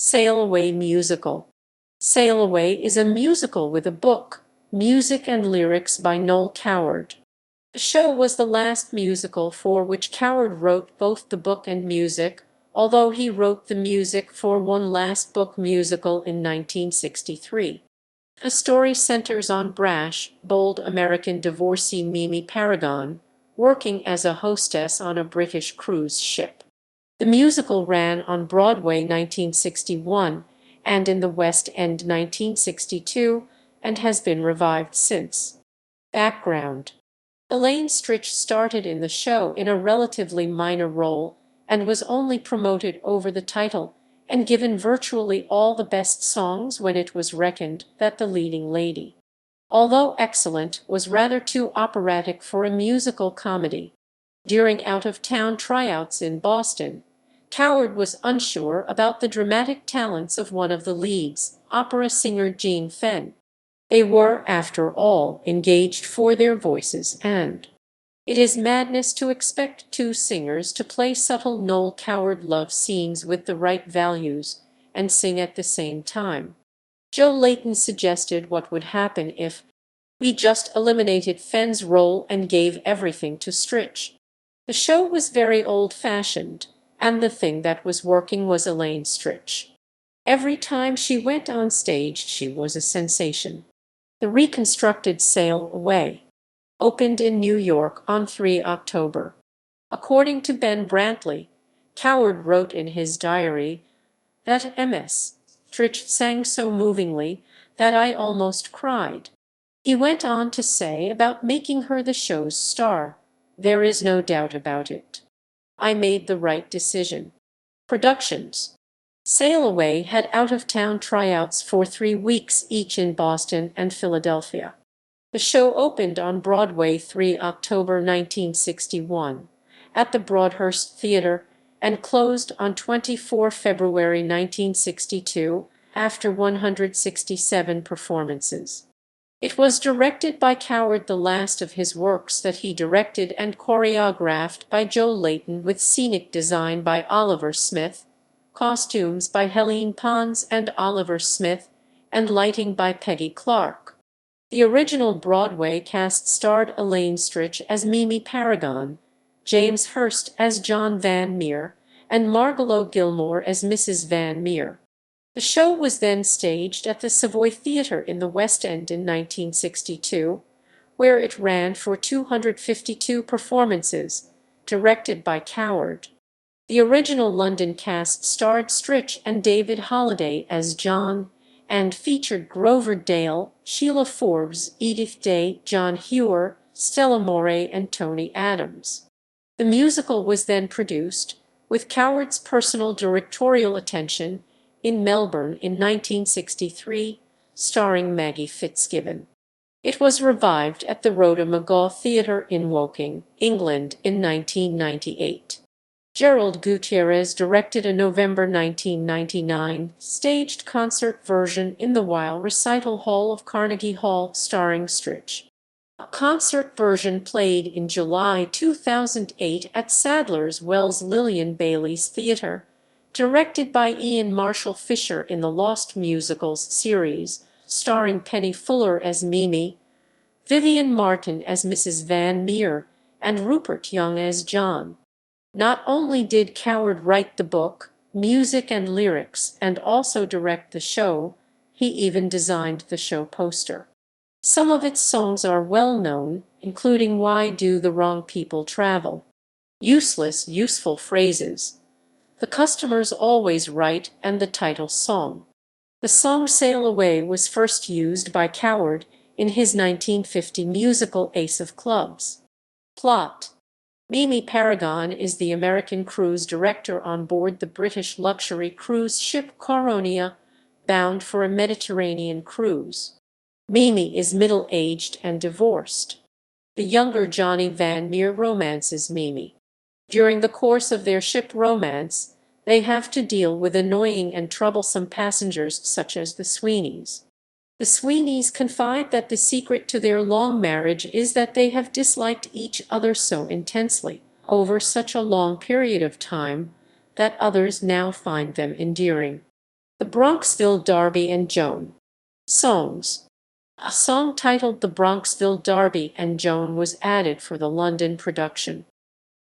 Sail Away musical. Sail Away is a musical with a book, music and lyrics by Noël Coward. The show was the last musical for which Coward wrote both the book and music, although he wrote the music for one last book musical in 1963. The story centers on brash, bold American divorcee Mimi Paragon, working as a hostess on a British cruise ship. The musical ran on Broadway 1961 and in the West End 1962 and has been revived since. Background: Elaine Stritch started in the show in a relatively minor role and was only promoted over the title and given virtually all the best songs when it was reckoned that the leading lady, although excellent, was rather too operatic for a musical comedy. During out-of-town tryouts in Boston, Coward was unsure about the dramatic talents of one of the leads, opera singer Jean Fenn. They were, after all, engaged for their voices, and it is madness to expect two singers to play subtle Noël Coward love scenes with the right values and sing at the same time. Joe Layton suggested what would happen if we just eliminated Fenn's role and gave everything to Stritch. The show was very old-fashioned, and the thing that was working was Elaine Stritch. Every time she went on stage, she was a sensation. The reconstructed Sail Away opened in New York on 3 October. According to Ben Brantley, Coward wrote in his diary that Ms. Stritch sang so movingly that I almost cried. He went on to say about making her the show's star, "There is no doubt about it. I made the right decision." Productions: Sail Away had out-of-town tryouts for 3 weeks each in Boston and Philadelphia. The show opened on Broadway 3 October 1961 at the Broadhurst Theatre and closed on 24 February 1962 after 167 performances. It was directed by Coward, the last of his works that he directed, and choreographed by Joe Layton, with scenic design by Oliver Smith, costumes by Helene Pons and Oliver Smith, and lighting by Peggy Clark. The original Broadway cast starred Elaine Stritch as Mimi Paragon, James Hurst as John Van Meer, and Margalo Gilmore as Mrs. Van Meer. The show was then staged at the Savoy Theatre in the West End in 1962, where it ran for 252 performances, directed by Coward. The original London cast starred Stritch and David Holliday as John, and featured Grover Dale, Sheila Forbes, Edith Day, John Hewer, Stella Moray, and Tony Adams. The musical was then produced, with Coward's personal directorial attention, in Melbourne in 1963, starring Maggie Fitzgibbon. It was revived at the Rhoda McGaw Theatre in Woking, England in 1998. Gerald Gutierrez directed a November 1999 staged concert version in the Weil Recital Hall of Carnegie Hall starring Stritch. A concert version played in July 2008 at Sadler's Wells Lillian Bailey's Theatre, directed by Ian Marshall Fisher, in the Lost Musicals series, starring Penny Fuller as Mimi, Vivian Martin as Mrs. Van Meer, and Rupert Young as John. Not only did Coward write the book, music and lyrics, and also direct the show, he even designed the show poster. Some of its songs are well known, including "Why Do the Wrong People Travel?" "Useless, Useful Phrases," "The Customer's Always Right," and the title song. The song Sail Away was first used by Coward in his 1950 musical Ace of Clubs. Plot: Mimi Paragon is the American cruise director on board the British luxury cruise ship Coronia, bound for a Mediterranean cruise. Mimi is middle-aged and divorced. The younger Johnny Van Meer romances Mimi. During the course of their ship romance, they have to deal with annoying and troublesome passengers such as the Sweeneys. The Sweeneys confide that the secret to their long marriage is that they have disliked each other so intensely, over such a long period of time, that others now find them endearing. The Bronxville Darby and Joan. Songs. A song titled The Bronxville Darby and Joan was added for the London production.